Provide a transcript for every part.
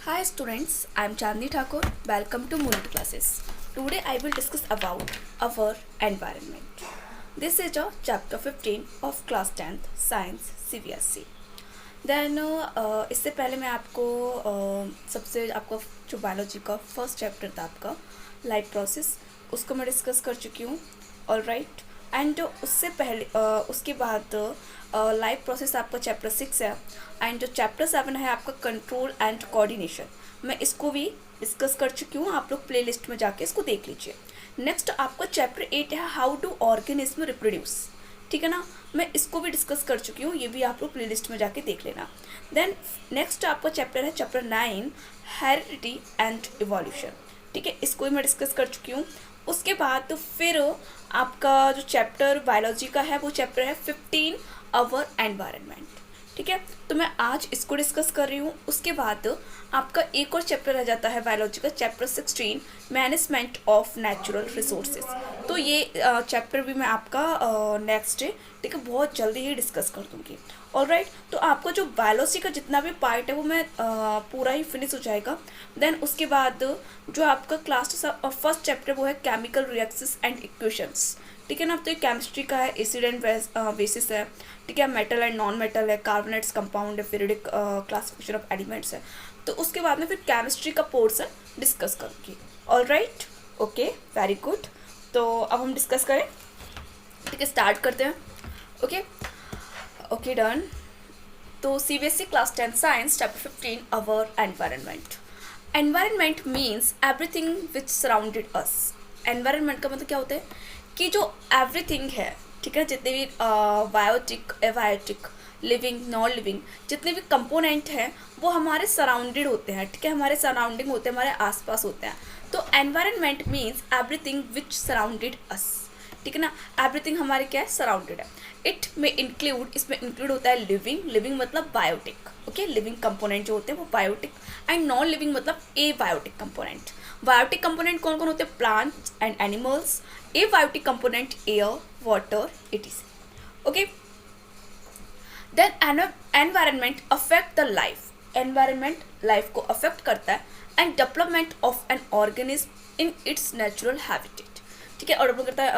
Hi students, I am Chandni Thakur. Welcome to Moonlit Classes. Today I will discuss about our environment. This is a chapter 15 of class 10th Science CBSE. Then इससे पहले मैं आपको सबसे आपका जो biology का first chapter था आपका लाइफ प्रोसेस उसको मैं डिस्कस कर चुकी हूँ. All right. एंड उससे पहले उसके बाद लाइफ प्रोसेस आपका चैप्टर 6 है. एंड जो चैप्टर 7 है आपका कंट्रोल एंड कोऑर्डिनेशन, मैं इसको भी डिस्कस कर चुकी हूँ. आप लोग प्लेलिस्ट में जाके इसको देख लीजिए. नेक्स्ट आपका चैप्टर 8 है हाउ डू ऑर्गेनिज्म रिप्रोड्यूस. ठीक है ना, मैं इसको भी डिस्कस कर चुकी हूँ, ये भी आप लोग प्लेलिस्ट में जाके देख लेना. देन नेक्स्ट आपका चैप्टर है चैप्टर 9 हेरिडिटी एंड इवोल्यूशन. ठीक है, इसको भी मैं डिस्कस कर चुकी हूँ. उसके बाद फिर आपका जो चैप्टर बायोलॉजी का है वो चैप्टर है 15 आवर एनवायरनमेंट. ठीक है, तो मैं आज इसको डिस्कस कर रही हूँ. उसके बाद आपका एक और चैप्टर रह जाता है बायोलॉजी का chapter 16 management of natural resources. तो ये चैप्टर भी मैं आपका नेक्स्ट डे ठीक है बहुत जल्दी ही डिस्कस कर दूँगी. ऑल राइट, तो आपका जो बायोलॉजी का जितना भी पार्ट है वो मैं पूरा ही फिनिश हो जाएगा. देन उसके बाद जो आपका क्लास फर्स्ट चैप्टर वो है केमिकल रिएक्शंस एंड इक्वेशंस. ठीक है ना, तो ये केमिस्ट्री का है, एसिड एंड बेसिस है. ठीक है, मेटल एंड नॉन मेटल है, कार्बोनेट्स कंपाउंड है, पीरियडिक क्लासिफिकेशन ऑफ एलिमेंट्स है. तो उसके बाद में फिर केमिस्ट्री का पोर्शन डिस्कस करूँगी. All right, okay, very good. तो अब हम डिस्कस करें. ठीक है, स्टार्ट करते हैं. Okay okay, done. तो CBSE class 10 science chapter 15 our environment. Environment means everything which surrounded us. Environment का मतलब क्या होता है कि जो एवरीथिंग है, ठीक है, जितने भी biotic, abiotic, living, non living, जितने भी कंपोनेंट हैं वो हमारे सराउंडेड होते हैं. ठीक है, हमारे सराउंडिंग होते हैं, हमारे आसपास होते हैं. तो environment means everything which surrounded us. ठीक है ना, एवरीथिंग हमारे क्या है, सराउंडेड है. इट में इंक्लूड, इसमें इंक्लूड होता है लिविंग. लिविंग मतलब बायोटिक. ओके, लिविंग कंपोनेंट जो होते हैं वो बायोटिक. एंड नॉन लिविंग मतलब a biotic component. Biotic component कौन कौन होते हैं, plants and animals. Abiotic component air, water, etc. Okay, then environment affect the life. Environment life को अफेक्ट करता है and development of an organism in its natural habitat. ठीक है, और डेवलप करता है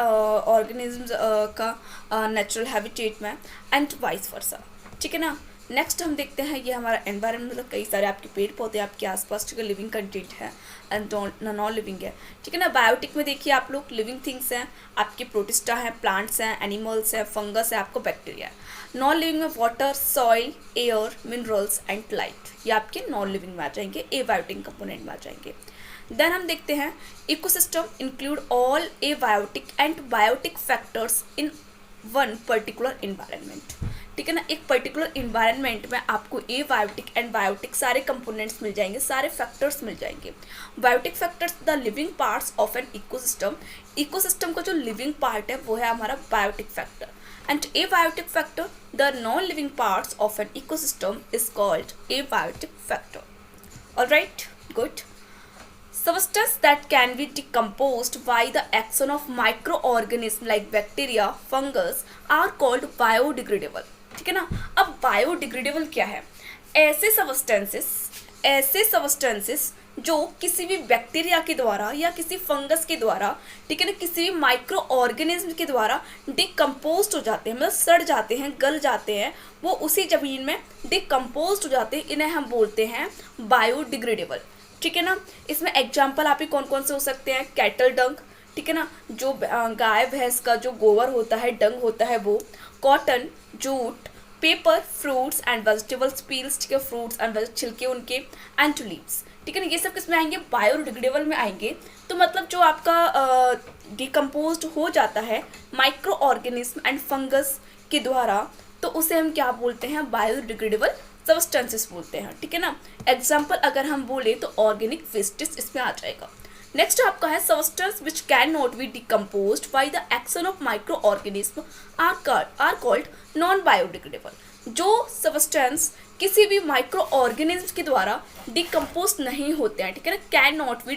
ऑर्गेनिज्म्स का नेचुरल हैबिटेट में एंड वाइस वर्सा. ठीक है ना. नेक्स्ट हम देखते हैं, ये हमारा एनवायरनमेंट मतलब कई सारे आपके पेड़ पौधे आपके आसपास. ठीक है, लिविंग कंटेंट है एंड नॉन लिविंग है. ठीक है ना. बायोटिक में देखिए आप लोग लिविंग थिंग्स हैं, आपके प्रोटिस्टा हैं, प्लांट्स हैं, एनिमल्स हैं, फंगस है, आपको बैक्टीरिया है. नॉन लिविंग में water, soil, air, minerals and light, ये आपके नॉन लिविंग में आ जाएंगे, एबायोटिक कंपोनेंट में आ जाएंगे. देन हम देखते हैं ecosystem include all abiotic and biotic factors in one particular environment. ठीक है ना, एक पर्टिकुलर इन्वायरमेंट में आपको एबायोटिक एंड बायोटिक सारे कंपोनेंट्स मिल जाएंगे, सारे फैक्टर्स मिल जाएंगे. Biotic factors the living parts of an ecosystem. Ecosystem का जो लिविंग पार्ट है वो है हमारा biotic factor. And abiotic factor the non living parts of an ecosystem is called abiotic factor. Alright, good. Substances that can be decomposed by the action of microorganisms like bacteria, fungus are called biodegradable. ठीक है ना. अब biodegradable क्या है, ऐसे substances जो किसी भी बैक्टीरिया के द्वारा या किसी फंगस के द्वारा, ठीक है ना, किसी भी माइक्रो ऑर्गेनिज्म के द्वारा डिकम्पोज हो जाते हैं, मतलब सड़ जाते हैं, गल जाते हैं, वो उसी जमीन में डिकम्पोज हो जाते हैं, इन्हें हम बोलते हैं बायोडिग्रेडेबल. ठीक है ना. इसमें एग्जाम्पल आप ही कौन कौन से हो सकते हैं, कैटल डंग. ठीक है ना, जो गाय भैंस का जो गोबर होता है, डंग होता है वो. Cotton, jute, paper, fruits and vegetables peels. ठीक है, फ्रूट्स एंड छिलके उनके, एंड लीव्स. ठीक है ना, ये सब किस में आएंगे, बायोडिग्रेडेबल में आएंगे. तो मतलब जो आपका डिकम्पोज हो जाता है माइक्रो ऑर्गेनिज्म एंड फंगस के द्वारा, तो उसे हम क्या बोलते हैं, बायोडिग्रेडेबल सबस्टेंसेस बोलते हैं. ठीक है ना. एग्जाम्पल अगर हम बोले तो ऑर्गेनिक वेस्टेज इसमें आ जाएगा. नेक्स्ट आपका है substance which can not be decomposed by the action of micro organism are called non biodegradable. जो सबस्टेंस किसी भी माइक्रो ऑर्गेनिज्म के द्वारा डिकम्पोज नहीं होते हैं, ठीक है ना, कैन नॉट बी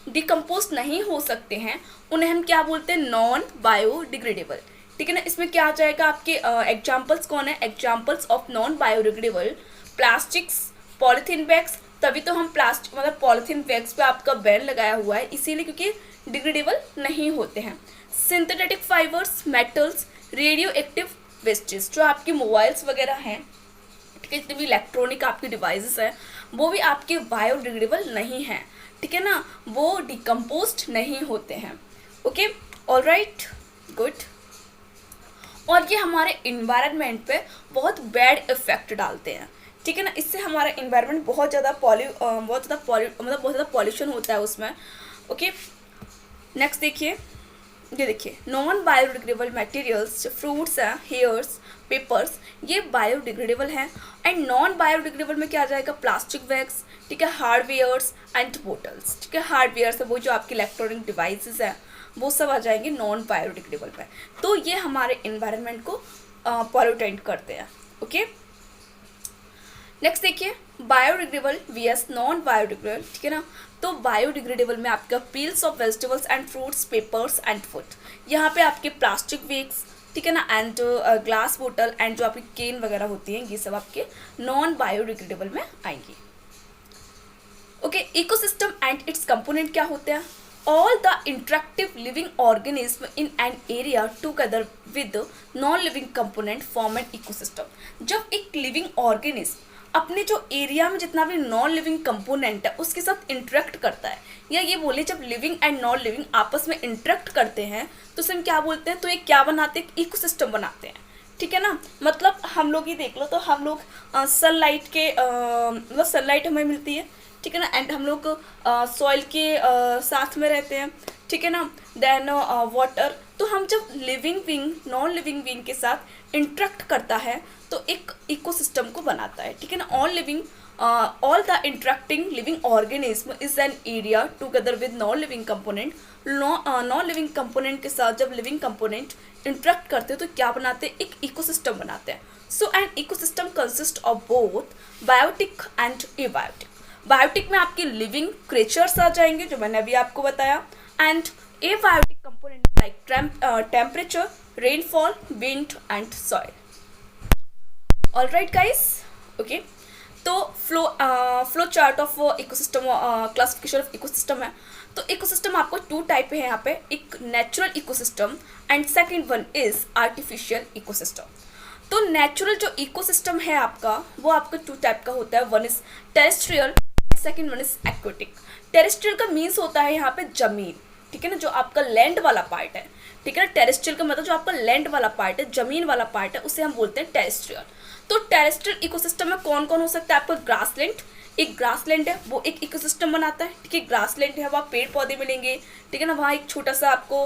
डिकम्पोज नहीं हो सकते हैं, उन्हें हम क्या बोलते हैं, नॉन बायोडिग्रेडेबल. ठीक है ना. इसमें क्या आ जाएगा आपके एग्जाम्पल्स कौन है, examples of non biodegradable, plastics, polythene bags, तभी तो हम प्लास्टिक मतलब पॉलीथीन बैग्स पे आपका बैन लगाया हुआ है, इसीलिए क्योंकि डिग्रेडेबल नहीं होते हैं। Synthetic fibres, metals, radio active wastage, जो आपके मोबाइल्स वगैरह हैं, ठीक है, जितने भी इलेक्ट्रॉनिक आपके डिवाइसेस हैं, वो भी आपके बायोडिग्रेडेबल नहीं हैं, ठीक है ना, वो डिकम्पोज नहीं होते हैं। Okay, alright, good. और ये हमारे इन्वायरमेंट पे बहुत बैड इफेक्ट डालते हैं, ठीक है ना, इससे हमारा इन्वायरमेंट बहुत ज़्यादा बहुत ज़्यादा पॉल्यूशन होता है उसमें। ओके, नेक्स्ट देखिए, ये देखिए, नॉन बायोडिग्रेडेबल मटेरियल्स, फ्रूट्स हैं, हेयर्स, पेपर्स, ये बायोडिग्रेडेबल हैं। एंड नॉन बायोडिग्रेडेबल में क्या आ जाएगा, प्लास्टिक बैग्स, ठीक है, हार्डवेयर्स एंड बोटल्स, ठीक है, हार्डवेयर्स है वो जो आपके इलेक्ट्रॉनिक डिवाइसेस हैं, वो सब आ जाएंगे नॉन बायोडिग्रेडेबल में। तो ये हमारे इन्वायरमेंट को पॉल्यूटेंट करते हैं। ओके, नेक्स्ट देखिए, बायोडिग्रेडेबल वीएस नॉन बायोडिग्रेडेबल, ठीक है ना। तो बायोडिग्रेडेबल में आपका peels of vegetables and fruits, papers and food, यहाँ पे आपके प्लास्टिक बैग्स, ठीक है ना, एंड ग्लास बोतल एंड जो आपकी केन वगैरह होती हैं, ये सब आपके नॉन बायोडिग्रेडेबल में आएंगी। Okay, ecosystem and it's component क्या होते हैं, all the interactive living organism in an area together with non living component form an ecosystem। जब एक लिविंग ऑर्गेनिज्म अपने जो एरिया में जितना भी नॉन लिविंग कंपोनेंट है उसके साथ इंटरेक्ट करता है, या ये बोले जब लिविंग एंड नॉन लिविंग आपस में इंटरेक्ट करते हैं तो उसे हम क्या बोलते हैं, तो ये क्या बनाते हैं, इकोसिस्टम बनाते हैं, ठीक है ना। मतलब हम लोग ही देख लो, तो हम लोग सनलाइट के मतलब सनलाइट हमें मिलती है, ठीक है ना, एंड हम लोग सॉइल के साथ में रहते हैं, ठीक है ना, देन वाटर। तो हम जब living being non living being के साथ इंटरेक्ट करता है तो एक इकोसिस्टम को बनाता है, ठीक है ना। All the interacting living organism is an area together with non living component. Non living component के साथ जब लिविंग कंपोनेंट इंटरेक्ट करते हैं तो क्या बनाते हैं, एक इकोसिस्टम बनाते हैं। So an ecosystem consist of both biotic and abiotic. Biotic में आपके लिविंग क्रिएचर्स आ जाएंगे जो मैंने अभी आपको बताया, and abiotic component like temperature, rainfall, wind and soil. Alright guys, okay, तो flow chart of ecosystem, classification of ecosystem है। तो इकोसिस्टम आपको टू टाइप है यहाँ पे, एक natural ecosystem and second one is artificial ecosystem. तो नेचुरल जो इकोसिस्टम है आपका वो आपका टू टाइप का होता है, one is terrestrial, second one is aquatic. Terrestrial का मीन्स होता है यहाँ पे जमीन, ठीक है ना, जो आपका लैंड वाला पार्ट है, ठीक है ना। टेरेस्ट्रियल का मतलब जो आपका लैंड वाला पार्ट है, जमीन वाला पार्ट है, उसे हम बोलते हैं टेरेस्ट्रियल। तो टेरेस्ट्रियल इकोसिस्टम में कौन कौन हो सकता है, आपका ग्रासलैंड, एक ग्रासलैंड है वो एक इकोसिस्टम बनाता है, ठीक है। ग्रासलैंड है वहाँ पेड़ पौधे मिलेंगे, ठीक है ना, वहाँ एक छोटा सा आपको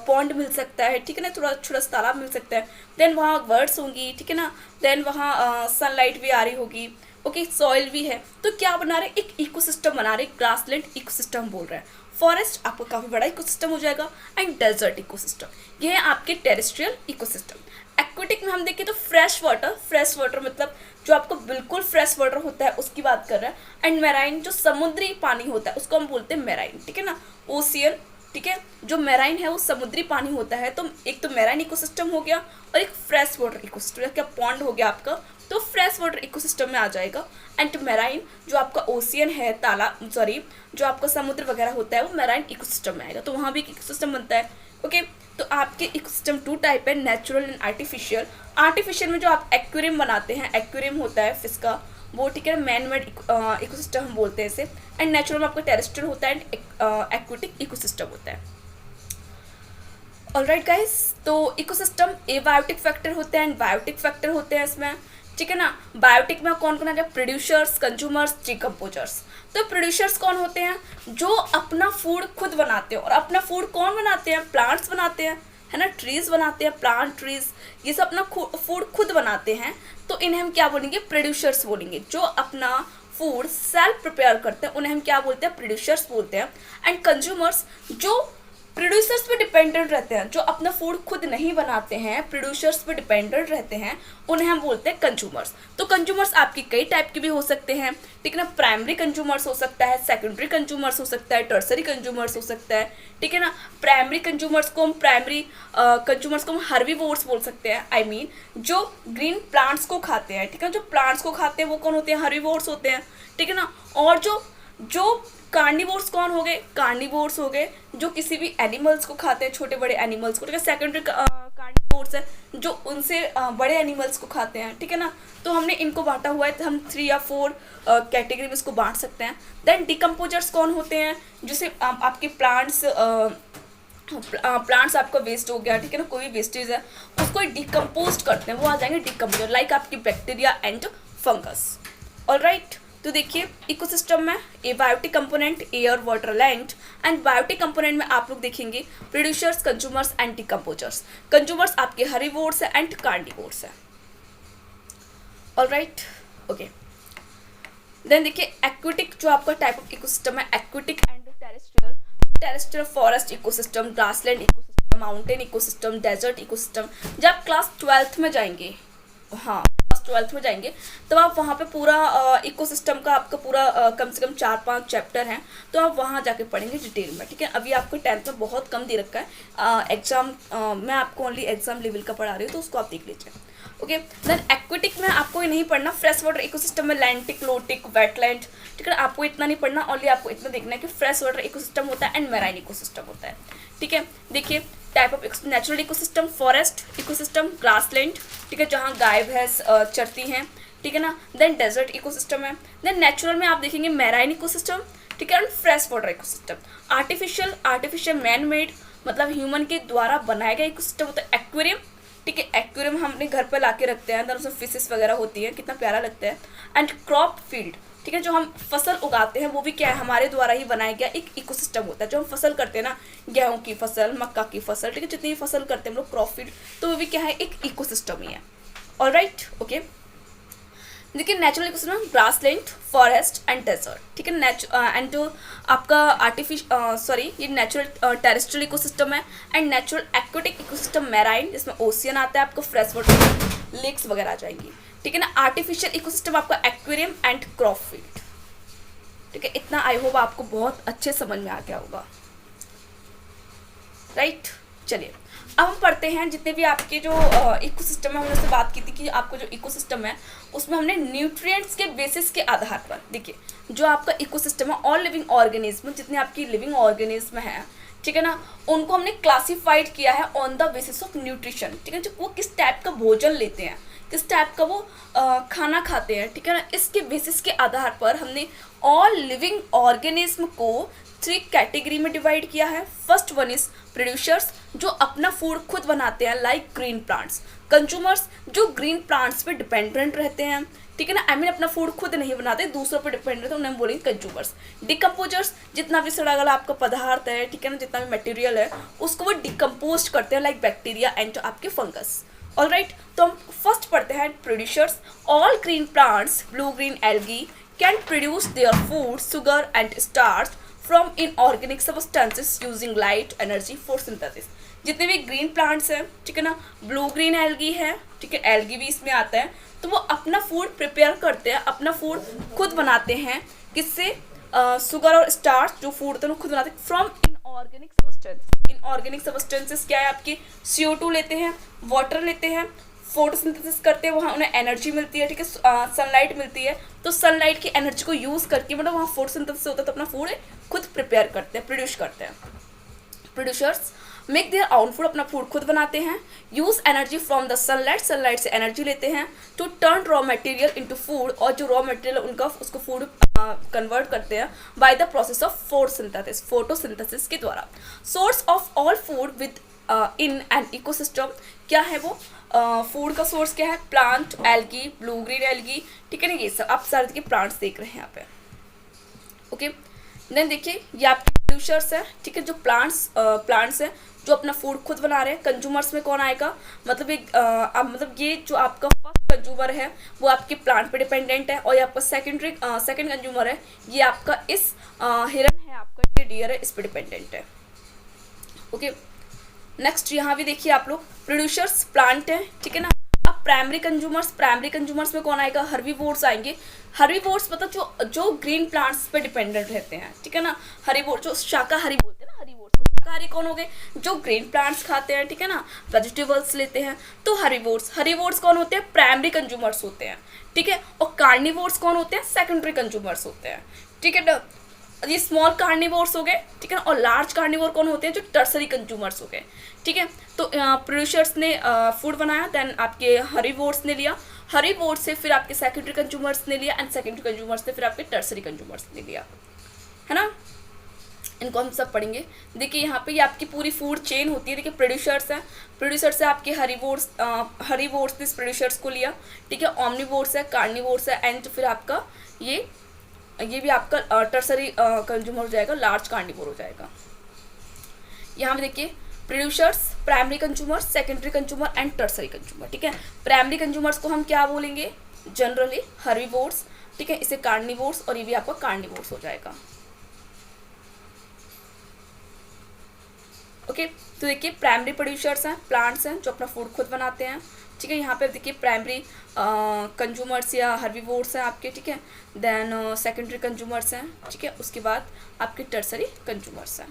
पॉन्ड मिल सकता है, ठीक है ना, थोड़ा छोटा सा तालाब मिल सकता है। देन वहाँ बर्ड्स होंगी, ठीक है ना, देन वहाँ सनलाइट भी आ रही होगी, ओके, सॉइल भी है। तो क्या बना रहे, एक इकोसिस्टम बना रहे, ग्रासलैंड इकोसिस्टम बोल रहे हैं। फॉरेस्ट आपका काफ़ी बड़ा इकोसिस्टम हो जाएगा, एंड डेजर्ट इकोसिस्टम, ये है आपके टेरेस्ट्रियल इकोसिस्टम। एक्वेटिक में हम देखें तो फ्रेश वाटर मतलब जो आपको बिल्कुल फ्रेश वाटर होता है उसकी बात कर रहे हैं, एंड मैराइन जो समुद्री पानी होता है उसको हम बोलते हैं मैराइन, ठीक है ना, ओशियन, ठीक है। जो मैराइन है वो समुद्री पानी होता है, तो एक तो मैराइन इकोसिस्टम हो गया और एक फ्रेश वाटर इकोसिस्टम, क्या पॉन्ड हो गया आपका, तो फ्रेश वाटर इकोसिस्टम में आ जाएगा। एंड मैराइन जो आपका ओशियन है, जो आपका समुद्र वगैरह होता है वो मैराइन इकोसिस्टम में आएगा, तो वहाँ भी एक इकोसिस्टम बनता है। ओके, तो आपके इकोसिस्टम टू टाइप है, नेचुरल एंड आर्टिफिशियल। आर्टिफिशियल में जो आप एक्वेरियम बनाते हैं, एक्वेरियम होता है फिश का वो, ठीक है, मैन मेड इकोसिस्टम हम बोलते हैं इसे। एंड नेचुरल में आपका टेरेस्ट्रियल होता है एंड एक्वेटिक इकोसिस्टम होता है। ऑलराइट गाइस, तो इकोसिस्टम एबायोटिक फैक्टर होते हैं एंड बायोटिक फैक्टर होते हैं इसमें, ठीक है ना। बायोटिक में कौन कौन आ जाए, प्रोड्यूसर्स, कंज्यूमर्स, डिकम्पोजर्स। तो प्रोड्यूसर्स कौन होते हैं, जो अपना फूड खुद बनाते हैं, और अपना फूड कौन बनाते हैं, प्लांट्स बनाते हैं, है ना, ट्रीज बनाते हैं, प्लांट ट्रीज, ये सब अपना फूड खुद बनाते हैं, तो इन्हें हम क्या बोलेंगे, प्रोड्यूसर्स बोलेंगे। जो अपना फूड सेल्फ प्रिपेयर करते हैं उन्हें हम क्या बोलते हैं, प्रोड्यूसर्स बोलते हैं। एंड कंज्यूमर्स जो प्रोड्यूसर्स पे डिपेंडेंट रहते हैं, जो अपना फूड खुद नहीं बनाते हैं, प्रोड्यूसर्स पे डिपेंडेंट रहते हैं, उन्हें हम बोलते हैं कंज्यूमर्स। तो कंज्यूमर्स आपकी कई टाइप के भी हो सकते हैं, ठीक है ना। प्राइमरी कंज्यूमर्स हो सकता है, सेकेंडरी कंज्यूमर्स हो सकता है, टर्सरी कंज्यूमर्स हो सकता है, ठीक है ना। प्राइमरी कंज्यूमर्स को हम कंज्यूमर्स को हम हर्बीवोर्स बोल सकते हैं। आई मीन जो ग्रीन प्लांट्स को खाते हैं, ठीक है। जो प्लांट्स को खाते हैं वो कौन होते हैं? हर्बीवोर्स होते हैं, ठीक है ना। और जो कार्निवोर्स कौन हो गए? कार्निवोर्स हो गए जो किसी भी एनिमल्स को खाते हैं, छोटे बड़े एनिमल्स को, ठीक है। सेकेंडरी कार्निवोर्स है जो उनसे बड़े एनिमल्स को खाते हैं, ठीक है ना। तो हमने इनको बांटा हुआ है, तो हम 3 या 4 कैटेगरी में इसको बांट सकते हैं। देन डिकम्पोजर्स कौन होते हैं? जैसे आपके प्लांट्स आपका वेस्ट हो गया, ठीक है ना, कोई भी वेस्टेज है उसको डिकम्पोज करते हैं, वो आ जाएंगे डिकम्पोजर, लाइक आपकी बैक्टीरिया एंड फंगस। ऑलराइट, तो देखिए इकोसिस्टम में a biotic component, air, water, land and biotic component में आप लोग देखेंगे producers, consumers and decomposers. Consumers आपके हर्बीवोर्स है एंड कार्निवोर्स है। Alright, okay. देन देखिए एक्वेटिक जो आपका टाइप ऑफ इकोसिस्टम है, aquatic and terrestrial. Terrestrial forest ecosystem, grassland ecosystem, mountain ecosystem, desert ecosystem. जब आप क्लास 12th में जाएंगे, हाँ 12th में जाएंगे, तब आप वहाँ पे पूरा इकोसिस्टम का आपका पूरा कम से कम 4-5 चैप्टर हैं, तो आप वहाँ जाके पढ़ेंगे डिटेल में, ठीक है। अभी आपको 10th में बहुत कम दे रखा है एग्जाम, मैं आपको ओनली एग्जाम लेवल का पढ़ा रही हूँ, तो उसको आप देख लीजिए, ओके। देन एक्वेटिक में आपको ये नहीं पढ़ना, फ्रेश वाटर इकोसिस्टम में लैंटिक, लोटिक, वेटलैंड, ठीक है। आपको इतना नहीं पढ़ना, ओनली आपको इतना देखना है कि फ्रेश वाटर इकोसिस्टम होता है एंड मैराइन इकोसिस्टम होता है, ठीक है। देखिए type of natural ecosystem, forest ecosystem, grassland, ठीक है, जहाँ गाय भैंस चरती हैं, ठीक है ना। देन डेजर्ट इकोसिस्टम है। देन नेचुरल में आप देखेंगे मैराइन इकोसिस्टम, ठीक है, and fresh water ecosystem. Artificial man made, मतलब ह्यूमन के द्वारा बनाया गया इकोसिस्टम होता है एक्वेरियम, ठीक है। एक्वेरियम हम अपने घर पर ला के रखते हैं, उसमें फिशेस वगैरह होती है, कितना प्यारा लगता है। एंड क्रॉप फील्ड, ठीक है, जो हम फसल उगाते हैं वो भी क्या है, हमारे द्वारा ही बनाया गया एक इकोसिस्टम होता है। जो हम फसल करते हैं ना, गेहूं की फसल, मक्का की फसल, ठीक है, जितनी भी फसल करते हैं हम लोग क्रॉप फील्ड, तो वो भी क्या है, एक इकोसिस्टम ही है। Alright, okay. देखिए natural ecosystem, grassland, forest and desert, ठीक है। एंड जो आपका ये नेचुरल टेरेस्ट्रियल इकोसिस्टम है, and natural aquatic ecosystem marine, जिसमें ओशियन आता है, आपको फ्रेश वाटर लेक्स वगैरह आ जाएंगी, ठीक है ना। आर्टिफिशियल इकोसिस्टम आपका एक्वेरियम एंड क्रॉप फील्ड, ठीक है। इतना आई होप आपको बहुत अच्छे समझ में आ गया होगा, राइट। चलिए अब हम पढ़ते हैं जितने भी आपके जो इकोसिस्टम है, हमने उससे बात की थी कि आपको जो इकोसिस्टम है उसमें हमने न्यूट्रिएंट्स के बेसिस के आधार पर, देखिए जो आपका इकोसिस्टम है, ऑल लिविंग ऑर्गेनिज्म, जितने आपकी लिविंग ऑर्गेनिज्म है, ठीक है ना, उनको हमने क्लासिफाइड किया है on the basis of nutrition, ठीक है। जो वो किस टाइप का भोजन लेते हैं, किस टाइप का वो खाना खाते हैं, ठीक है ना, इसके बेसिस के आधार पर हमने ऑल लिविंग ऑर्गेनिज्म को 3 कैटेगरी में डिवाइड किया है। फर्स्ट वन इज प्रोड्यूसर्स, जो अपना फूड खुद बनाते हैं, लाइक ग्रीन प्लांट्स। कंज्यूमर्स, जो ग्रीन प्लांट्स पे डिपेंडेंट रहते हैं, ठीक है ना, आई मीन अपना फूड खुद नहीं बनाते, दूसरों पर डिपेंड रहते हैं, उन्हें हम बोलेंगे कंज्यूमर्स। डिकम्पोजर्स, जितना भी सड़ा गला आपका पदार्थ है, ठीक है ना, जितना भी मटेरियल है, उसको वो डिकम्पोज करते हैं, लाइक बैक्टीरिया एंड आपके फंगस। ऑलराइट, तो हम फर्स्ट पढ़ते हैं producers. All green plants, blue green algae can produce their food, sugar and starch from inorganic substances using light energy for synthesis. जितने भी ग्रीन प्लांट्स हैं, ठीक है ना, ब्लू ग्रीन एल्गी है, ठीक है, एल्गी भी इसमें आता है, तो वो अपना फूड प्रिपेयर करते हैं, अपना फूड खुद बनाते हैं, किससे, शुगर और स्टार्च जो फूड होता है वो खुद बनाते हैं from inorganic substance. Inorganic substances क्या है आपकी, CO2 लेते हैं, वाटर लेते हैं, फोटोसिंथेसिस करते हैं, वहाँ उन्हें एनर्जी मिलती है, ठीक है, सनलाइट मिलती है, तो सनलाइट की एनर्जी को यूज़ करके, मतलब वहाँ फोटोसिंथेसिस होता है, तो अपना फूड खुद प्रिपेयर करते हैं, प्रोड्यूस करते हैं। Producers make their own food, अपना फूड खुद बनाते हैं, use energy from the sunlight, sunlight से एनर्जी लेते हैं, to turn raw material into food, और जो रॉ मटेरियल उनका उसको फूड कन्वर्ट करते हैं by the process of photosynthesis के द्वारा। Source of all food with in an ecosystem, क्या है वो फूड का सोर्स क्या है, plant, algae, blue green algae, ठीक है ना, ये सब आप सारे के प्लांट्स देख रहे हैं यहाँ पे, ओके। देन देखिए ये आपके प्रोड्यूसर्स है, ठीक है, जो प्लांट्स हैं जो अपना फूड खुद बना रहे हैं। कंज्यूमर्स में कौन आएगा, मतलब ये जो आपका फर्स्ट कंज्यूमर है वो आपके प्लांट पे डिपेंडेंट है, और ये आपका सेकंड कंज्यूमर है, ये आपका इस हिरन है, आपका ये डियर है, इस पे डिपेंडेंट है। ओके, नेक्स्ट यहाँ भी देखिए आप लोग, प्रोड्यूसर्स प्लांट है, ठीक है ना। अब प्राइमरी कंज्यूमर्स में कौन आएगा, हर्बीवोर्स आएंगे। हर्बीवोर्स मतलब जो ग्रीन प्लांट्स पे डिपेंडेंट रहते हैं, ठीक है ना। हर्बीवोर जो शाकाहारी बोलते हैं ना, हर्बीवोर्स शाकाहारी कौन हो गए, जो ग्रीन प्लांट्स खाते हैं, ठीक है ना, वेजिटेबल्स लेते हैं, तो हर्बीवोर्स कौन होते हैं, प्राइमरी कंज्यूमर्स होते हैं, ठीक है। और कार्निवोर्स कौन होते हैं, सेकेंडरी कंज्यूमर्स होते हैं, ठीक है ना। ये स्मॉल कार्निवोर्स हो गए, ठीक है ना। और लार्ज कार्निवोर कौन होते हैं, जो टर्सरी कंज्यूमर्स हो गए, ठीक है। तो प्रोड्यूसर्स ने फूड बनाया, देन आपके हर्बीवोर्स ने लिया, हर्बीवोर्स से फिर आपके सेकेंडरी कंज्यूमर्स ने लिया, एंड सेकेंडरी कंज्यूमर्स ने फिर आपके टर्सरी कंज्यूमर्स ने लिया, है ना। इनको हम सब पढ़ेंगे। देखिए यहाँ पे ये आपकी पूरी फूड चेन होती है। देखिए प्रोड्यूसर्स है, प्रोड्यूसर्स है आपके हर्बीवोर्स ने इस प्रोड्यूसर्स को लिया, ठीक है। ऑमनीवोर्स है, कार्निवोर्स है, एंड फिर आपका ये भी आपका टर्सरी कंज्यूमर हो जाएगा, लार्ज कार्निवोर हो जाएगा। यहाँ पे देखिए producers, primary consumer, secondary consumer and tertiary consumer, ठीक है। प्राइमरी कंज्यूमर्स को हम क्या बोलेंगे, जनरली हर्बीवोर्स, ठीक है, इसे कार्निवोर्स, और ये भी आपका कार्निवोर्स हो जाएगा। ओके, तो देखिए प्राइमरी प्रोड्यूसर्स हैं, प्लांट्स हैं जो अपना फूड खुद बनाते हैं, ठीक है। यहाँ पे देखिए प्राइमरी कंज्यूमर्स या हर्बीवोर्स हैं आपके, ठीक है। देन सेकेंडरी कंज्यूमर्स हैं, ठीक है। उसके बाद आपके टर्सरी कंज्यूमर्स हैं,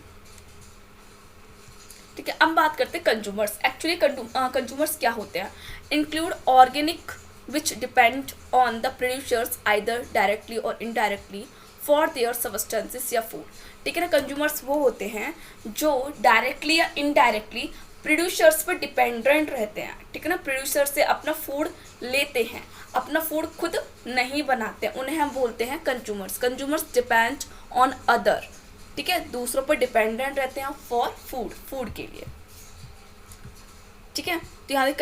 ठीक है। अब बात करते हैं कंज्यूमर्स। एक्चुअली कंज्यूमर्स क्या होते हैं, include organic which depend on the producers either directly और इनडायरेक्टली फॉर देयर सब्सटेंसेस या फूड, ठीक है ना। कंज्यूमर्स वो होते हैं जो डायरेक्टली या इनडायरेक्टली प्रोड्यूसर्स पर डिपेंडेंट रहते हैं, ठीक है ना। प्रोड्यूसर से अपना फूड लेते हैं, अपना फूड खुद नहीं बनाते हैं, उन्हें हम बोलते हैं consumers. Consumers depend on other, ठीक है, दूसरों पर डिपेंडेंट रहते हैं फॉर फूड के लिए, ठीक है। तो यहाँ पे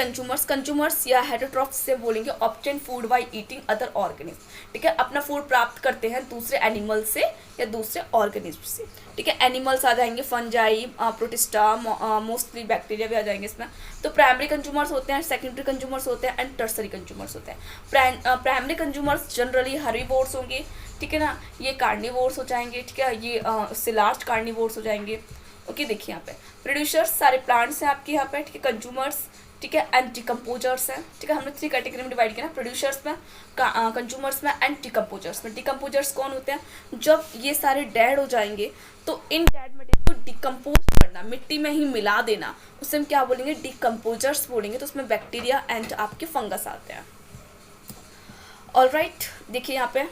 कंज्यूमर्स या हेटरोट्रॉफ्स से बोलेंगे obtain food by eating other organism, ठीक है। अपना फूड प्राप्त करते हैं दूसरे एनिमल से या दूसरे ऑर्गेनिज्म से, ठीक है। एनिमल्स आ जाएंगे, फंजाई, प्रोटिस्टा, मोस्टली बैक्टीरिया भी आ जाएंगे इसमें। तो प्राइमरी कंज्यूमर्स होते हैं, सेकेंडरी कंज्यूमर्स होते हैं, एंड टर्सरी कंज्यूमर्स होते हैं। प्राइमरी कंज्यूमर्स जनरली हर्बीवोर्स होंगे, ठीक है ना। ये कार्निवोर्स हो जाएंगे, ठीक है, ये उससे लार्ज कार्निवोर्स हो जाएंगे। ओके, देखिए यहाँ पे प्रोड्यूसर्स सारे प्लांट्स हैं आपके यहाँ पे, ठीक है। कंज्यूमर्स, ठीक है, एंड डिकम्पोजर्स हैं, ठीक है। हमने 3 कैटेगरी में डिवाइड किया ना, प्रोड्यूसर्स में, कंज्यूमर्स में एंड डिकम्पोजर्स में। डिकम्पोजर्स कौन होते हैं, जब ये सारे डेड हो जाएंगे तो इन डेड मटेरियल को डिकम्पोज करना, मिट्टी में ही मिला देना, उसे हम क्या बोलेंगे, डिकम्पोजर्स बोलेंगे। तो उसमें बैक्टीरिया एंड आपके फंगस आते हैं। ऑलराइट, देखिए यहाँ पे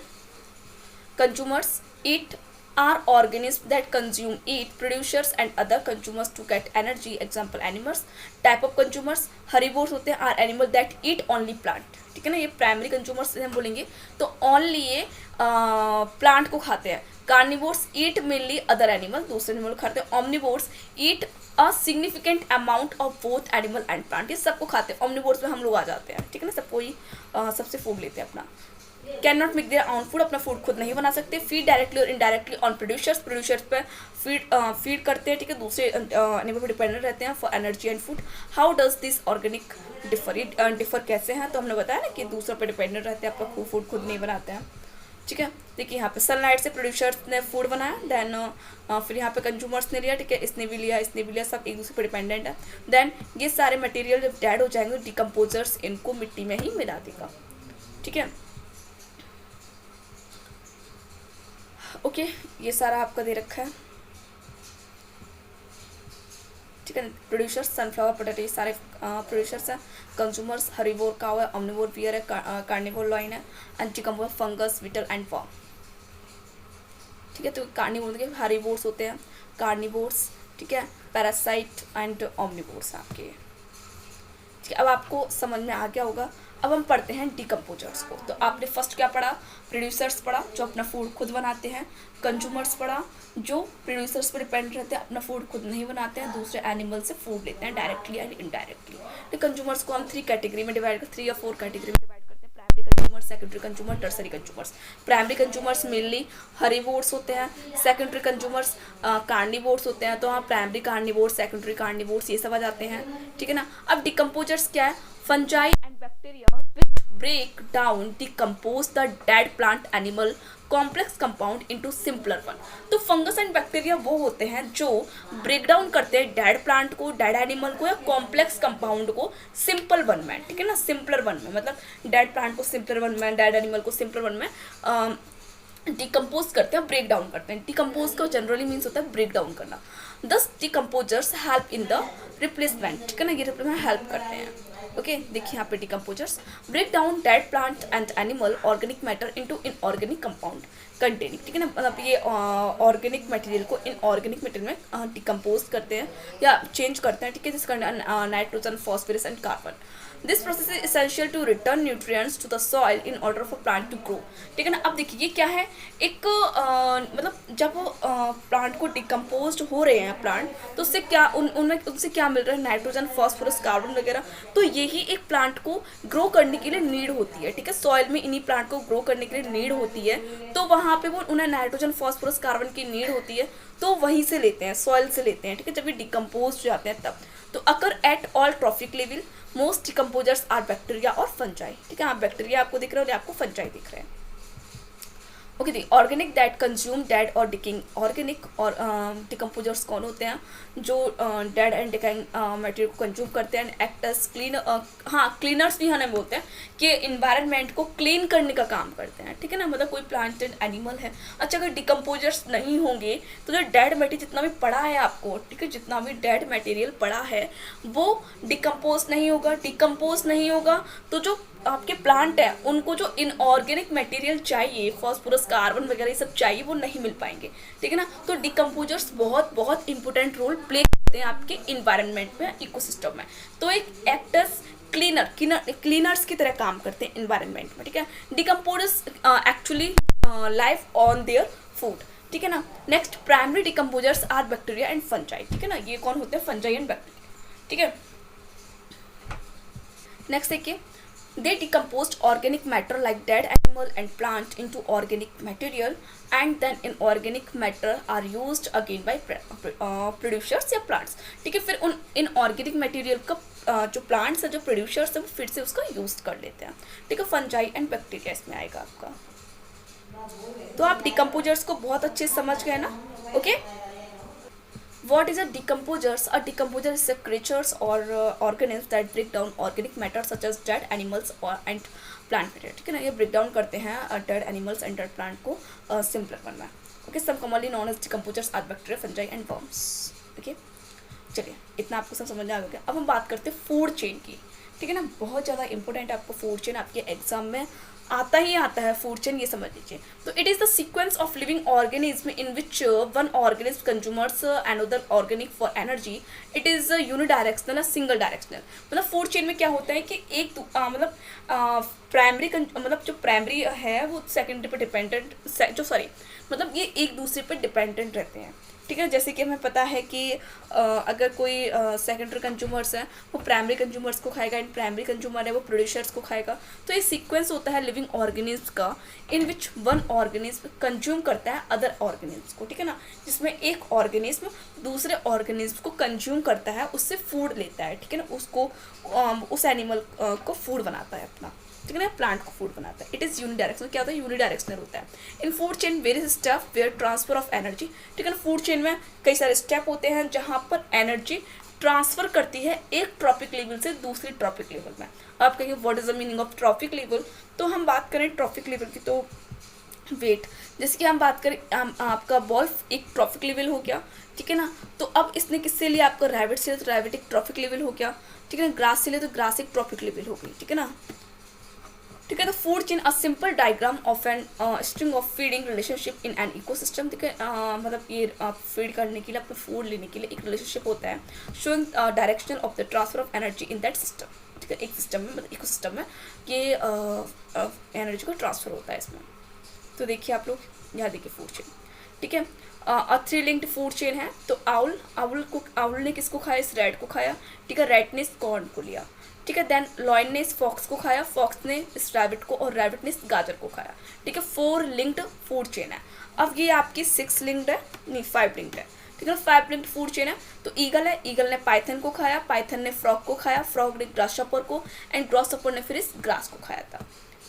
consumers eat are organisms that consume, eat, producers and other consumers to get energy. Example animals. Type of consumers, herbivores होते हैं, are animal that eat only plant, ठीक है ना। ये प्राइमरी कंज्यूमर्स हम बोलेंगे, तो ओनली ये प्लांट को खाते हैं। कार्निवोर्स ईट मेनली अदर एनिमल, दूसरे एनिमल खाते हैं। Omnivores eat a significant amount of both animal and plant, ये सबको खाते हैं। ओमनिवोर्स में हम लोग आ जाते हैं, ठीक है ना, सबको ही सबसे फूड लेते हैं अपना। Can not make their own food, अपना फूड खुद नहीं बना सकते। फीड डायरेक्टली और इनडायरेक्टली ऑन प्रोड्यूसर्स पे फीड करते हैं, ठीक है, दूसरे एनिमल पर डिपेंडेंट रहते हैं for energy and food. How does this organic differ कैसे हैं, तो हमने बताया ना कि दूसरों पर डिपेंडेंट रहते हैं, अपना फूड खुद नहीं बनाते हैं, ठीक है। देखिए यहाँ पे सनलाइट से प्रोड्यूसर्स ने फूड बनाया, देन फिर यहाँ पे कंज्यूमर्स ने लिया, ठीक है, इसने भी लिया, सब एक दूसरे पर डिपेंडेंट है। देन ये सारे मटेरियल जब डेड हो जाएंगे, डिकम्पोजर्स इनको मिट्टी में ही मिला देगा, ठीक है। ओके, ये सारा आपका दे रखा है, ठीक है। प्रोड्यूसर्स सनफ्लावर, पोटैटो, ये सारे प्रोड्यूसर्स हैं। कंज्यूमर्स हर्बीवोर काउ है, ओमनिवोर बियर है, कार्निवोर लॉइन है, and decomposer fungus, whittle and worm, ठीक है। तो कार्निवोर के हर्बीवोर्स होते हैं, कार्निवोर्स, ठीक है, पैरासाइट एंड ओमनिवोर्स आपके, ठीक है। अब आपको समझ में आ गया होगा। अब हम पढ़ते हैं डिकम्पोजर्स को। तो आपने फर्स्ट क्या पढ़ा, प्रोड्यूसर्स पढ़ा जो अपना फूड खुद बनाते हैं। कंज्यूमर्स पढ़ा जो प्रोड्यूसर्स पर डिपेंड रहते हैं, अपना फूड खुद नहीं बनाते हैं, दूसरे एनिमल से फूड लेते हैं डायरेक्टली एंड इनडायरेक्टली। तो कंज्यूमर्स को हम 3 कैटेगरी में डिवाइड 3 या 4 कैटेगरी में डिवाइड करते हैं। Primary consumer, secondary consumer, tertiary consumers. Primary consumers mainly herbivores होते हैं, सेकेंडरी कंज्यूमर्स कार्निवोर्स होते हैं। तो हाँ, प्राइमरी कार्निवोर्स, सेकेंडरी कार्निवोर्स, ये सब आ जाते हैं, ठीक है ना। अब डिकम्पोजर्स क्या है, fungi and bacteria which break down decompose the dead plant animal complex compound into simpler one. तो फंगस एंड बैक्टीरिया वो होते हैं जो ब्रेक डाउन करते हैं डेड प्लांट को, डेड एनिमल को या कॉम्प्लेक्स कंपाउंड को सिंपल वन में, ठीक है ना, सिंपलर वन में, मतलब डेड प्लांट को सिंपलर वन में, डेड एनिमल को सिंपलर वन में डिकम्पोज करते हैं, ब्रेक डाउन करते हैं। डिकम्पोज का जनरली मीन्स होता है ब्रेक डाउन करना। दस decomposers help in the replacement, ठीक है ना, ये रिप्लेसमेंट हेल्प करते हैं। ओके देखिए यहाँ पे decomposers break down dead plant and animal organic matter into inorganic compound containing, ठीक है ना, मतलब ये ऑर्गेनिक मटेरियल को इनऑर्गेनिक मटेरियल में डिकम्पोज करते हैं या चेंज करते हैं, ठीक है, जिसका nitrogen, phosphorus and carbon. This process is essential to return nutrients to the soil in order for plant to grow, ठीक है ना। अब देखिए ये क्या है, एक मतलब जब प्लांट को डिकम्पोज हो रहे हैं प्लांट, तो उससे क्या उनसे क्या मिल रहा है, नाइट्रोजन, फॉस्फोरस, कार्बन वगैरह। तो यही एक प्लांट को ग्रो करने के लिए नीड होती है, ठीक है, सॉइल में इन्हीं प्लांट को ग्रो करने के लिए नीड होती है। तो वहाँ पे वो उन्हें नाइट्रोजन, फॉस्फोरस, कार्बन की नीड होती है, तो वहीं से लेते हैं, सॉइल से लेते हैं, ठीक है, जब ये डिकम्पोज हो जाते हैं तब। तो occur at all trophic level most decomposers are bacteria और फंजाई, ठीक है, आप बैक्टीरिया आपको दिख रहे हैं और आपको फंजाई दिख रहे हैं। Okay the organic that consume dead और डिकिंग, ऑर्गेनिक और डिकम्पोजर्स कौन होते हैं, जो डेड एंड डिकाइंग मटेरियल को कंज्यूम करते हैं, एक्टर्स क्लीन, हाँ क्लीनर्स भी हमें बोलते हैं कि इन्वायरमेंट को क्लीन करने का काम करते हैं, ठीक है ना, मतलब कोई प्लांट एंड एनिमल है। अच्छा अगर डिकम्पोजर्स नहीं होंगे तो जो डेड मटेरियल जितना भी पड़ा है आपको, ठीक है, जितना भी डेड मटेरियल पड़ा है वो डिकम्पोज नहीं होगा। डिकम्पोज नहीं होगा तो जो आपके प्लांट है उनको जो इनऑर्गेनिक मटेरियल चाहिए, फॉस्फोरस, कार्बन वगैरह ये सब चाहिए, वो नहीं मिल पाएंगे, ठीक है ना। तो डिकम्पोजर्स बहुत बहुत इंपॉर्टेंट रोल प्ले करते हैं आपके इन्वायरमेंट में, इकोसिस्टम में। तो एक एक्टर्स क्लीनर्स की तरह काम करते हैं इन्वायरमेंट में, ठीक है। Decomposers actually life on their food, ठीक है ना। Next primary decomposers are bacteria and fungi, ठीक है ना, ये कौन होते हैं, फंजाई एंड बैक्टीरिया, ठीक है। नेक्स्ट देखिए they decomposed organic matter like dead animal and plant into organic material and then inorganic matter are used again by producers या plants, ठीक है। फिर उन inorganic material का जो plants है, जो producers है, वो फिर से उसका यूज कर लेते हैं, ठीक है। फंजाई एंड बैक्टीरिया इसमें आएगा आपका। तो आप डिकम्पोजर्स को बहुत अच्छे से समझ गए ना, okay. What is a decomposers? A decomposer is a creatures or organisms that break down organic matter such as dead animals or and plant matter, ठीक है ना, ये break down करते हैं dead animals and dead plant को simpler one में, okay। Some commonly known as decomposers are bacteria, fungi and worms, okay। चलिए इतना आपको सब समझ आ गया। अब हम बात करते हैं फूड चेन की, ठीक है ना, बहुत ज़्यादा इंपॉर्टेंट है आपको फूड चेन, आपके एग्जाम में आता ही आता है फूड चेन, ये समझ लीजिए। तो it is the sequence of living organism in which one organism consumers another organic for energy. It is unidirectional, single directional. मतलब फूड चेन में क्या होता है कि एक मतलब प्राइमरी मतलब जो प्राइमरी है वो सेकेंडरी पर डिपेंडेंट, मतलब ये एक दूसरे पर डिपेंडेंट रहते हैं, ठीक है। जैसे कि हमें पता है कि अगर कोई सेकेंडरी कंज्यूमर्स है वो प्राइमरी कंज्यूमर्स को खाएगा, एंड प्राइमरी कंज्यूमर है वो प्रोड्यूसर्स को खाएगा। तो ये सीक्वेंस होता है लिविंग ऑर्गेनिज्म का, इन विच वन ऑर्गेनिज्म कंज्यूम करता है अदर ऑर्गेनिज्म को, ठीक है ना, जिसमें एक ऑर्गेनिज्म दूसरे ऑर्गेनिज्म को कंज्यूम करता है, उससे फूड लेता है, ठीक है ना, उसको उस एनिमल को फूड बनाता है अपना, ठीक है ना, प्लांट को फूड बनाता है। इट इज़ यूनिडायरेक्शनल, क्या होता है, यूनिडायरेक्शनल होता है। In food chain various step where transfer of energy, ठीक है ना, फूड चेन में कई सारे स्टेप होते हैं जहाँ पर एनर्जी ट्रांसफर करती है एक ट्रॉपिक लेवल से दूसरी ट्रॉपिक लेवल में। आप कहेंगे what is the meaning of trophic level, तो हम बात करें ट्रॉपिक लेवल की तो वेट, जैसे कि हम बात करें आपका बॉल एक ट्रॉपिक लेवल हो गया, ठीक है ना। तो अब इसने किससे लिया, आपका रैबिट से, तो रैबिट एक ट्रॉपिक लेवल हो गया, ठीक है ना। ग्रास से लिया तो ग्रास एक ट्रॉपिक लेवल हो गई, ठीक है ना, ठीक है। तो food chain a simple diagram of an string of feeding relationship in an ecosystem, ठीक है, मतलब ये फीड करने के लिए, अपने फूड लेने के लिए एक रिलेशनशिप होता है, showing direction of the transfer of energy in that system, ठीक है। एक सिस्टम में, मतलब इकोसिस्टम में ये एनर्जी का ट्रांसफर होता है इसमें। तो देखिए आप लोग यहाँ देखिए फूड चेन, ठीक है। थ्री लिंक्ड फूड चेन है। तो आउल ने किसको खाया, इस रैट को खाया, ठीक है, रैट ने इस कॉर्न को लिया, ठीक है। देन लॉयन ने इस फॉक्स को खाया, फॉक्स ने इस रैबिट को, और रैबिट ने इस गाजर को खाया, ठीक है। 4 लिंक्ड फूड चेन है। अब ये आपकी 6 लिंक्ड है, नहीं 5 लिंक्ड है, ठीक है ना। 5 लिंक्ड फूड चेन है। तो ईगल है, ईगल ने पाइथन को खाया, पाइथन ने फ्रॉग को खाया, फ्रॉग ने ग्रासहॉपर को, एंड ग्रासहॉपर ने फिर इस ग्रास को खाया था।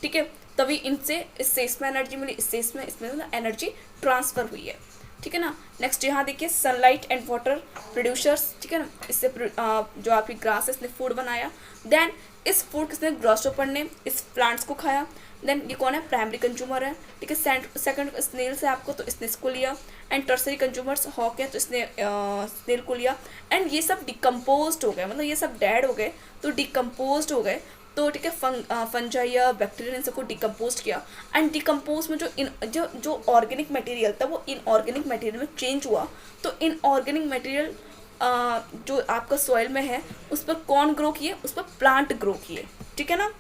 ठीक है, तभी इससे इसमें एनर्जी मिली, इसमें एनर्जी ट्रांसफर हुई है। ठीक है ना। नेक्स्ट यहाँ देखिए सनलाइट एंड वाटर प्रोड्यूसर्स। ठीक है ना, इससे जो आपकी ग्रास है इसने फूड बनाया। देन इस फूड किसने, ग्रासहॉपर ने इस प्लांट्स को खाया। देन ये कौन है, प्राइमरी कंज्यूमर है। ठीक है, सेकंड स्नेल्स है आपको, तो इसने इसको लिया। एंड टर्सरी कंज्यूमर्स हॉक है, तो इसने स्नेल को लिया। एंड ये सब डिकम्पोज हो गए, मतलब ये सब डेड हो गए, तो डिकम्पोज हो गए। तो ठीक है, फंजाई या बैक्टीरिया ने सबको डिकम्पोज किया। एंड डिकम्पोज में जो ऑर्गेनिक मटेरियल था वो इनऑर्गेनिक मटेरियल में चेंज हुआ। तो इनऑर्गेनिक मटेरियल जो आपका सॉइल में है उस पर कौन ग्रो किए, उस पर प्लांट ग्रो किए। ठीक है ना।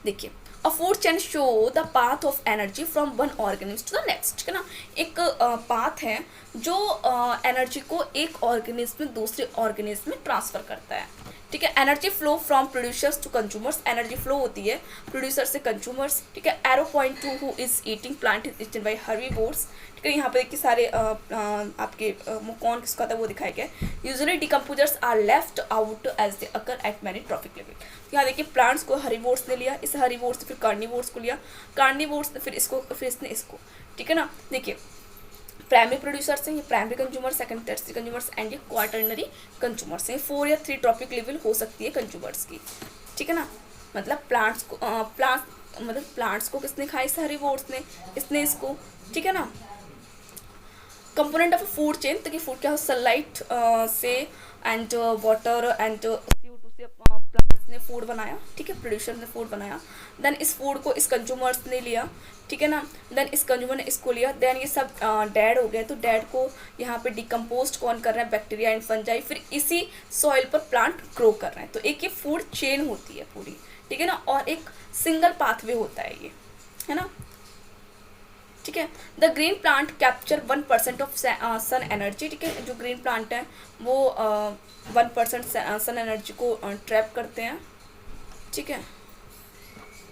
देखिए a food chain show the path of energy from one organism to the next. ठीक है ना, एक पाथ है जो एनर्जी को एक ऑर्गेनिज्म में दूसरे ऑर्गेनिज्म में ट्रांसफर करता है। ठीक है, energy flow from producers to consumers, energy flow होती है प्रोड्यूसर से कंज्यूमर्स। ठीक है, arrow point to who is eating plant is eaten by herbivores. ठीक है, यहाँ पे देखिए सारे आपके कौन किसका था वो दिखाया गया। Usually decomposers are left out as they occur at many tropic level. यहाँ देखिए प्लांट्स को हर्बीवोर्स ने लिया, इस हर्बीवोर्स से फिर कार्निवोर्स को लिया, कार्निवोर्स ने फिर इसको, फिर इसने इसको। ठीक है ना। देखिए प्राइमरी प्रोड्यूसर्स हैं, ये primary consumers, second tertiary consumers, and ये क्वाटर्नरी कंज्यूमर्स हैं। 4 या 3 ट्रॉपिक लेवल हो सकती है कंज्यूमर्स की। ठीक है ना, मतलब प्लांट्स को किसने खाया, इस हर्बीवोर्स ने, इसने इसको। ठीक है ना। कंपोनेंट ऑफ फूड चेन, तो कि फूड क्या, सनलाइट से एंड वाटर एंड CO2 से प्लांट्स ने फूड बनाया। ठीक है, प्रोड्यूसर ने फूड बनाया। देन इस फूड को इस कंज्यूमर्स ने लिया। ठीक है ना। देन इस कंज्यूमर ने इसको लिया। देन ये सब डेड हो गए, तो डेड को यहाँ पे डिकम्पोज कौन कर रहे हैं, बैक्टीरिया एंड फंजाई, फिर इसी सॉइल पर प्लांट ग्रो कर रहे हैं। तो एक ये फूड चेन होती है पूरी। ठीक है ना, और एक सिंगल पाथवे होता है ये, है ना। ठीक है, the green plant capture 1% of sun energy. ठीक है, जो ग्रीन प्लांट है वो 1% सन एनर्जी को ट्रैप करते हैं। ठीक है,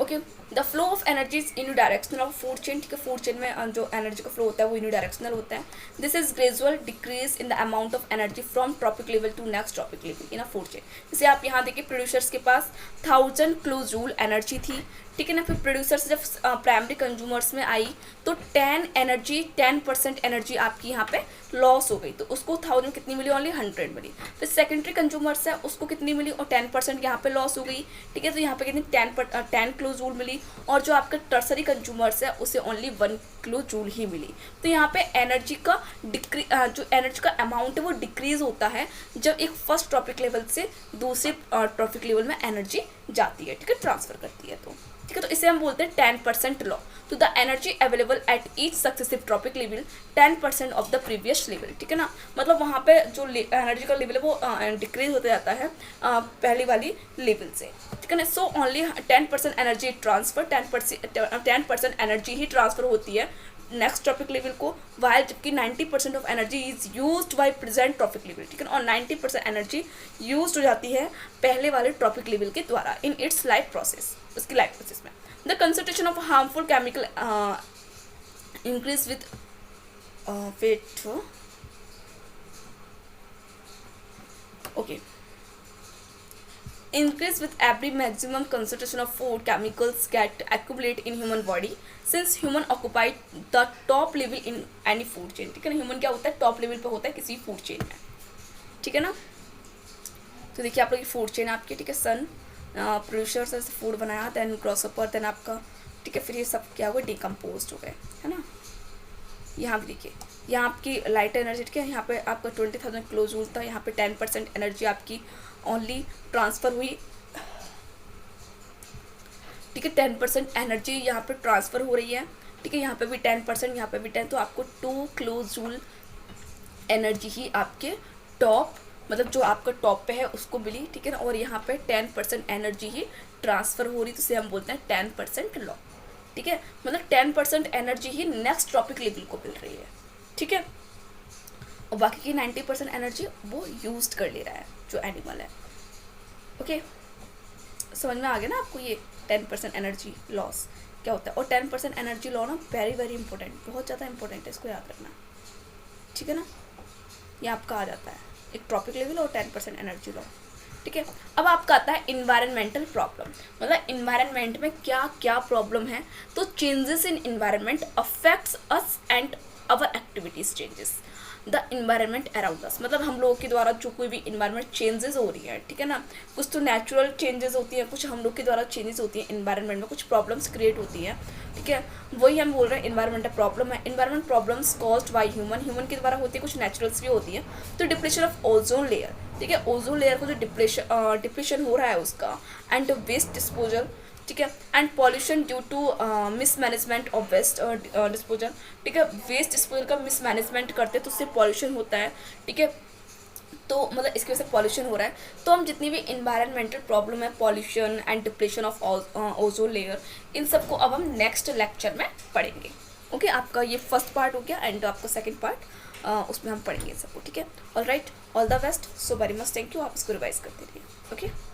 okay. The flow of energy is unidirectional of food chain. ठीक है, फूड चेन में जो एनर्जी का फ्लो होता है वो यूनिडायरेक्शनल होता है। This is gradual decrease in the amount of energy from tropic level to next tropic level in a food chain. जैसे आप यहाँ देखिए प्रोड्यूसर्स के पास 1000 किलोजूल एनर्जी थी। ठीक है ना, फिर प्रोड्यूसर्स जब प्राइमरी कंज्यूमर्स में आई तो 10% एनर्जी आपकी यहाँ पे लॉस हो गई, तो उसको 1000 कितनी मिली, ओनली 100 मिली। फिर सेकेंडरी कंज्यूमर्स है उसको कितनी मिली, और 10% यहाँ पे लॉस हो गई। ठीक है, तो यहाँ पे कितनी 10 किलो जूल मिली, और जो आपका टर्सरी कंज्यूमर्स है उसे ओनली 1 किलो जूल ही मिली। तो यहाँ पे एनर्जी का जो एनर्जी का अमाउंट है वो डिक्रीज होता है जब एक फर्स्ट ट्रॉपिक लेवल से दूसरे ट्रॉपिक लेवल में एनर्जी जाती है। ठीक है, ट्रांसफर करती है। तो ठीक है, तो इसे हम बोलते हैं 10% लॉ। तो the energy available at each successive trophic level 10% of the previous level. ठीक है ना, मतलब वहाँ पे जो एनर्जी का लेवल है वो डिक्रीज होता जाता है पहली वाली लेवल से। ठीक है ना। So only 10% energy transfer, 10% energy ही ट्रांसफर होती है नेक्स्ट ट्रॉपिक लेवल को, वाइल जबकि 90% of energy is used by present trophic level. ठीक है ना, और 90% एनर्जी यूज्ड हो जाती है पहले वाले ट्रॉपिक लेवल के द्वारा इन इट्स लाइफ प्रोसेस, उसकी लाइफ प्रोसेस में। The concentration of harmful chemical increase with weight, okay, increase with every maximum concentration of food chemicals get accumulate in human body since human occupy the top level in any food chain। ठीक है ना, human क्या होता है, top level पे होता है किसी फूड चेन में। ठीक है ना। तो देखिए आप लोग की फूड चेन आपकी, ठीक है, सन प्रोड्यूसर से फूड बनाया, देन ग्रासहॉपर, देन आपका, ठीक है, फिर ये सब क्या हुआ, डिकम्पोज हो गए, है ना। यहाँ भी देखिए, यहाँ आपकी लाइट एनर्जी, ठीक है, यहाँ पे आपका 20,000 किलो जूल था, यहाँ पे 10% एनर्जी आपकी ओनली ट्रांसफ़र हुई। ठीक है, 10% एनर्जी यहाँ पे ट्रांसफ़र हो रही है। ठीक है, यहाँ पे भी 10%, यहाँ पे भी 10, तो आपको 2 किलो जूल एनर्जी ही आपके टॉप, मतलब जो आपका टॉप पे है उसको मिली। ठीक है ना, और यहाँ पे 10% एनर्जी ही ट्रांसफ़र हो रही, तो इसे हम बोलते हैं 10% लॉ। ठीक है, मतलब 10% एनर्जी ही नेक्स्ट ट्रॉपिक लेवल को मिल रही है। ठीक है, और बाकी की 90% एनर्जी वो यूज कर ले रहा है जो एनिमल है। ओके, समझ में आ गया ना आपको ये 10% एनर्जी लॉस क्या होता है। और 10% एनर्जी लॉ ना वेरी वेरी इंपॉर्टेंट, बहुत ज़्यादा इंपॉर्टेंट है, इसको याद रखना। ठीक है ना। ये आपका आ जाता है एक ट्रॉपिक लेवल और 10% एनर्जी लॉ, ठीक है। अब आपका आता है इन्वायरमेंटल प्रॉब्लम, मतलब इन्वायरमेंट में क्या क्या प्रॉब्लम है। तो changes in environment affects us and our activities changes the environment around us, मतलब हम लोगों के द्वारा जो कोई भी इन्वायरमेंट चेंजेस हो रही है, ठीक है ना। कुछ तो नेचुरल चेंजेस होती हैं, कुछ हम लोग के द्वारा चेंजेस होती हैं इन्वायरमेंट में, कुछ प्रॉब्लम्स क्रिएट होती हैं, ठीक है। वही हम बोल रहे हैं इन्वायरमेंटल प्रॉब्लम है। Environment problems caused by human के द्वारा होती है, कुछ नेचुरल्स भी होती है। तो डिप्रेशन ऑफ ओजोन लेयर, ठीक है, ओजोन लेयर को जो डिप्रेशन हो रहा है उसका, एंड वेस्ट डिस्पोजल, ठीक है, and pollution due to mismanagement of waste disposal, ठीक है। वेस्ट डिस्पोजल का मिसमैनेजमेंट करते हैं तो उससे पॉल्यूशन होता है, ठीक है। तो मतलब इसकी वजह से पॉल्यूशन हो रहा है। तो हम जितनी भी इन्वायरमेंटल प्रॉब्लम है, pollution and depression of ozone layer, इन सबको अब हम नेक्स्ट लेक्चर में पढ़ेंगे। ओके, आपका ये फर्स्ट पार्ट हो गया एंड आपका सेकंड पार्ट उसमें हम पढ़ेंगे सबको, ठीक है। All right, all the best, so very much, thank you. आप इसको रिवाइज करते रहिए, ओके।